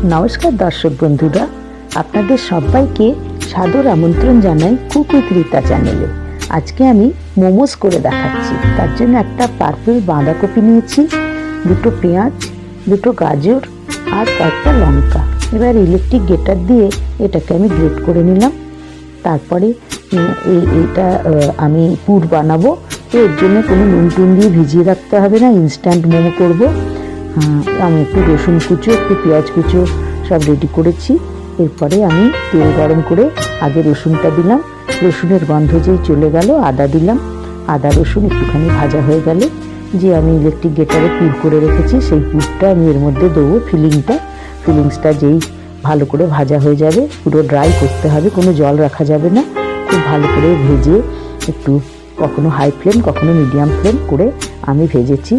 নমস্কার দর্শক বন্ধুরা, আপনাদের সবাইকে সাদর আমন্ত্রণ জানাই কুক উইথ রীতা চ্যানেলে। আজকে আমি মোমোস করে দেখাচ্ছি। তার জন্য একটা পার্পল বাঁধাকপি নিয়েছি, দুটো পেঁয়াজ, দুটো গাজর আর কয়েকটা লঙ্কা। এবার ইলেকট্রিক গ্রেটার দিয়ে এটাকে আমি গ্রেট করে নিলাম। তারপরে এইটা আমি পুর বানাবো, তো এর জন্য কোনো নুন টুন দিয়ে ভিজিয়ে রাখতে হবে না, ইনস্ট্যান্ট মোমো করবো। আমি একটু রসুন কুচো, একটু পেঁয়াজ কুচো সব রেডি করেছি। এরপরে আমি তেল গরম করে আগে রসুনটা দিলাম, রসুনের গন্ধ যেই চলে গেল আদা দিলাম। আদা রসুন একটুখানি ভাজা হয়ে গেলে যে আমি ইলেকট্রিক গ্রেটারে পুর করে রেখেছি সেই পুরটা আমি এর মধ্যে দেবো। ফিলিংসটা যেই ভালো করে ভাজা হয়ে যাবে, পুরো ড্রাই করতে হবে, কোনো জল রাখা যাবে না। খুব ভালো করে ভেজে একটু কখনো হাই ফ্লেম কখনো মিডিয়াম ফ্লেম করে আমি ভেজেছি।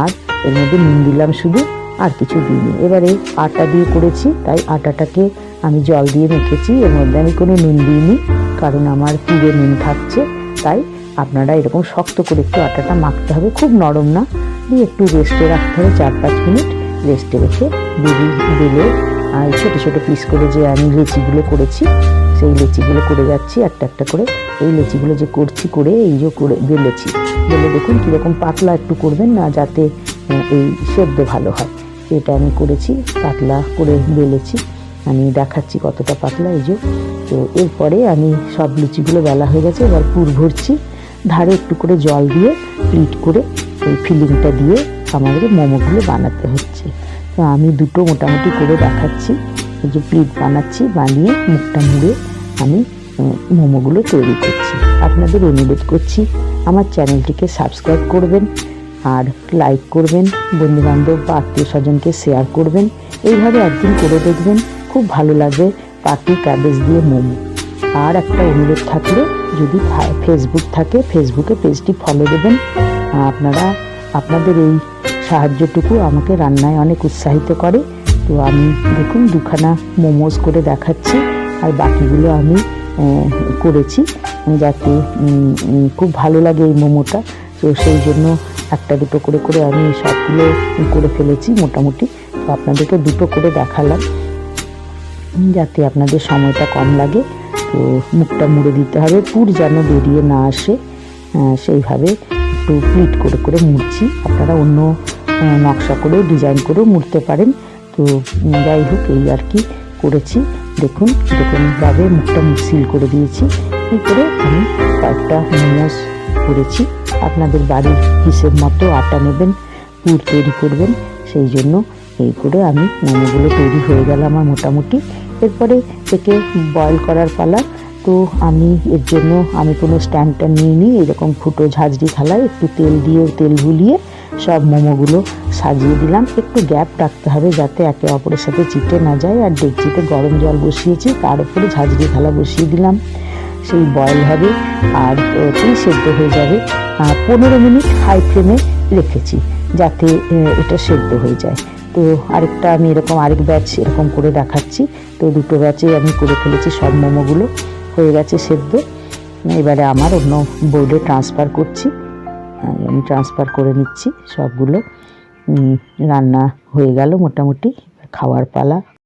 আর এর মধ্যে নুন দিলাম শুধু, আর কিছু দিইনি। এবারে আটা দিয়ে করেছি, তাই আটাটাকে আমি জল দিয়ে মেখেছি। এর মধ্যে আমি কোনো নুন দিইনি, কারণ আমার পুরো নুন থাকছে। তাই আপনারা এরকম শক্ত করে একটু আটাটা মাখতে হবে, খুব নরম না, দিয়ে একটু রেস্টে রাখতে হবে। 4-5 মিনিট রেস্টে রেখে বেলে আর ছোটো ছোটো পিস করে যে আমি লেচিগুলো করেছি সেই লেচিগুলো করে যাচ্ছি একটা একটা করে। এই লেচিগুলো যে করছি করে এই যে করে বেলেছি, বেলে দেখুন কীরকম পাতলা একটু করবেন না, যাতে এই সেদ্ধ ভালো হয়। এটা আমি করেছি, পাতলা করে বেলেছি, আমি দেখাচ্ছি কতটা পাতলা। এই যে তো এরপরে আমি সব লুচিগুলো বেলা হয়ে গেছে, এবার পুর ভরছি। ধারে একটু করে জল দিয়ে প্লিট করে এই ফিলিংটা দিয়ে আমাদের মোমোগুলো বানাতে হচ্ছে। তো আমি দুটো মোটামুটি করে দেখাচ্ছি। এই যে প্লিট বানাচ্ছি, বানিয়ে মুখটা মুড়ে আমি মোমোগুলো তৈরি করছি। আপনাদের অনুরোধ করছি আমার চ্যানেলটিকে সাবস্ক্রাইব করবেন আর লাইক করবেন, বন্ধুবান্ধব বা আত্মীয় স্বজনকে শেয়ার করবেন। এইভাবে একদিন করে দেখবেন, খুব ভালো লাগবে পাটি ক্যাবেজ দিয়ে মোমো। আর একটা অনুরোধ থাকলে, যদি ফেসবুক থাকে ফেসবুকে পেজটি ফলো দেবেন। আপনাদের এই সাহায্যটুকু আমাকে রান্নায় অনেক উৎসাহিত করে। তো আমি দেখুন দুখানা মোমোস করে দেখাচ্ছি, আর বাকিগুলো আমি করেছি যাতে খুব ভালো লাগে এই মোমোটা। তো সেই জন্য একটা দুটো করে করে আমি সবগুলো করে ফেলেছি মোটামুটি। তো আপনাদেরকে দুটো করে দেখালাম যাতে আপনাদের সময়টা কম লাগে। তো মুখটা মুড়ে দিতে হবে, পুর যেন বেরিয়ে না আসে, সেইভাবে একটু প্লিট করে করে মুড়ছি। আপনারা অন্য নকশা করেও ডিজাইন করেও মুড়তে পারেন। তো যাই হোক, এই আর কি করেছি। দেখুন কীরকমভাবে মুখটা সিল করে দিয়েছি। এই করে আমি কয়েকটা মোমোস করেছি। আপনাদের বাড়ির হিসেব মতো আটা নেবেন, পুর তৈরি করবেন, সেই জন্য এই করে আমি মোমোগুলো তৈরি হয়ে গেল আমার মোটামুটি। এরপরে একে বয়েল করার পালা। তো আমি এর জন্য কোনো স্ট্যান্ডটা নিইনি, এরকম ফুটো ঝাঁঝরি থালায় একটু তেল বুলিয়ে সব মোমোগুলো সাজিয়ে দিলাম। একটু গ্যাপ রাখতে হবে যাতে একে অপরের সাথে চিটে না যায়। আর ডেকচিতে গরম জল বসিয়েছি, তার উপরে ঝাঁঝরি থালা বসিয়ে দিলাম, সেই বয়েল হবে আর ওতেই সেদ্ধ হয়ে যাবে। 15 মিনিট হাই ফ্লেমে রেখেছি যাতে এটা সেদ্ধ হয়ে যায়। তো আরেকটা আমি এরকম আরেক ব্যাচ এরকম করে দেখাচ্ছি। তো দুটো ব্যাচে আমি করে ফেলেছি, সব মোমোগুলো হয়ে গেছে সেদ্ধ। এবারে আমার অন্য বোর্ডে ট্রান্সফার করছি, আমি ট্রান্সফার করে নিচ্ছি। সবগুলো রান্না হয়ে গেল মোটামুটি, খাওয়ার পালা।